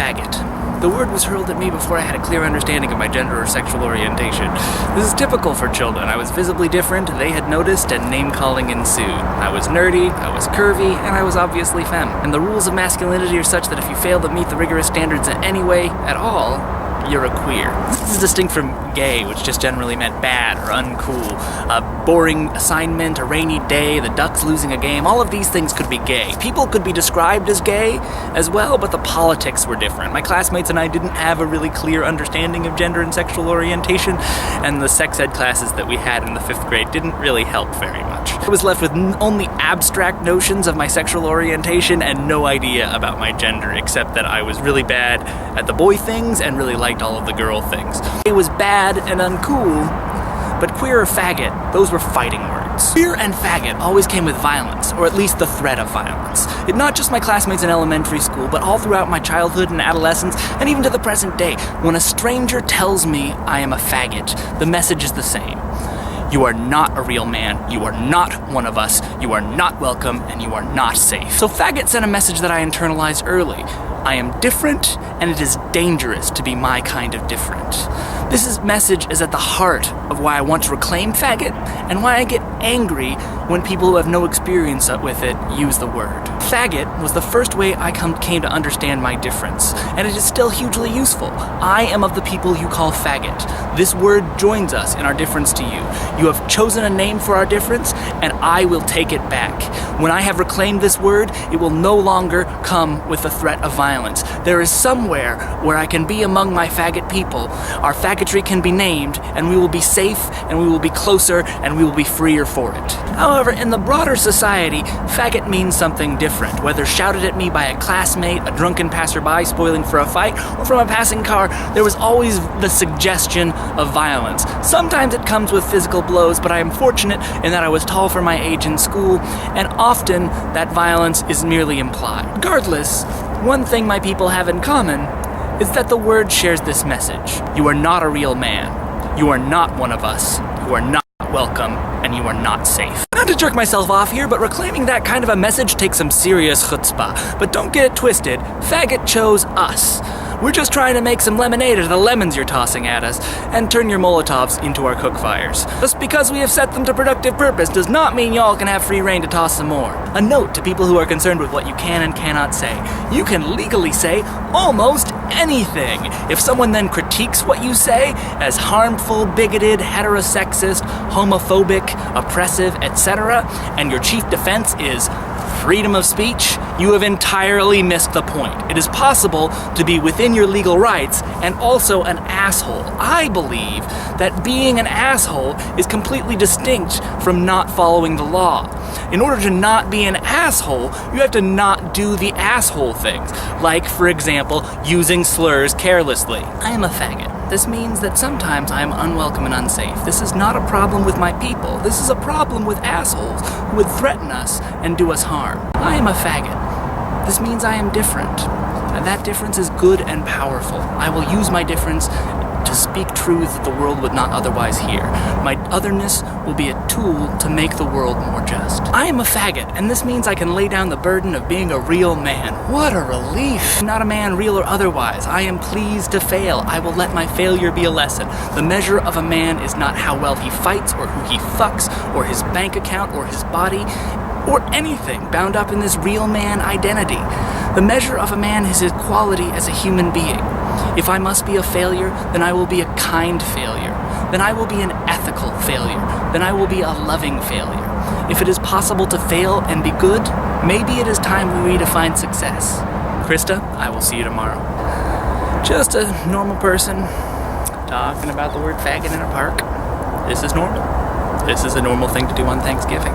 faggot. The word was hurled at me before I had a clear understanding of my gender or sexual orientation. This is typical for children. I was visibly different, they had noticed, and name-calling ensued. I was nerdy, I was curvy, and I was obviously femme. And the rules of masculinity are such that if you fail to meet the rigorous standards in any way at all, you're a queer. This is distinct from gay, which just generally meant bad or uncool. A boring assignment, a rainy day, the Ducks losing a game, all of these things could be gay. People could be described as gay as well, but the politics were different. My classmates and I didn't have a really clear understanding of gender and sexual orientation, and the sex ed classes that we had in the 5th grade didn't really help very much. I was left with only abstract notions of my sexual orientation and no idea about my gender, except that I was really bad at the boy things and really liked all of the girl things. It was bad and uncool, but queer or faggot, those were fighting words. Queer and faggot always came with violence, or at least the threat of violence. It not just my classmates in elementary school, but all throughout my childhood and adolescence, and even to the present day. When a stranger tells me I am a faggot, the message is the same. You are not a real man, you are not one of us, you are not welcome, and you are not safe. So faggot sent a message that I internalized early. I am different, and it is dangerous to be my kind of different. This message is at the heart of why I want to reclaim faggot, and why I get angry when people who have no experience with it use the word. Faggot was the first way I came to understand my difference, and it is still hugely useful. I am of the people you call faggot. This word joins us in our difference to you. You have chosen a name for our difference, and I will take it back. When I have reclaimed this word, it will no longer come with the threat of violence. There is somewhere where I can be among my faggot people. Our faggotry can be named, and we will be safe, and we will be closer, and we will be freer for it. However, in the broader society, faggot means something different. Whether shouted at me by a classmate, a drunken passerby spoiling for a fight, or from a passing car, there was always the suggestion of violence. Sometimes it comes with physical blows, but I am fortunate in that I was tall for my age in school, and often that violence is merely implied. Regardless, one thing my people have in common is that the word shares this message. You are not a real man. You are not one of us. You are not welcome, and you are not safe. Not to jerk myself off here, but reclaiming that kind of a message takes some serious chutzpah. But don't get it twisted, faggot chose us. We're just trying to make some lemonade out of the lemons you're tossing at us, and turn your Molotovs into our cook fires. Just because we have set them to productive purpose does not mean y'all can have free reign to toss some more. A note to people who are concerned with what you can and cannot say. You can legally say almost anything. If someone then critiques what you say as harmful, bigoted, heterosexist, homophobic, oppressive, etc., and your chief defense is freedom of speech, you have entirely missed the point. It is possible to be within your legal rights and also an asshole. I believe that being an asshole is completely distinct from not following the law. In order to not be an asshole, you have to not do the asshole things, like, for example, using slurs carelessly. I am a faggot. This means that sometimes I am unwelcome and unsafe. This is not a problem with my people. This is a problem with assholes who would threaten us and do us harm. I am a faggot. This means I am different. And that difference is good and powerful. I will use my difference to speak truths that the world would not otherwise hear. My otherness will be a tool to make the world more just. I am a faggot, and this means I can lay down the burden of being a real man. What a relief. Not a man, real or otherwise. I am pleased to fail. I will let my failure be a lesson. The measure of a man is not how well he fights, or who he fucks, or his bank account, or his body, or anything bound up in this real man identity. The measure of a man is his quality as a human being. If I must be a failure, then I will be a kind failure. Then I will be an ethical failure. Then I will be a loving failure. If it is possible to fail and be good, maybe it is time we redefine success. Krista, I will see you tomorrow. Just a normal person talking about the word faggot in a park. This is normal. This is a normal thing to do on Thanksgiving.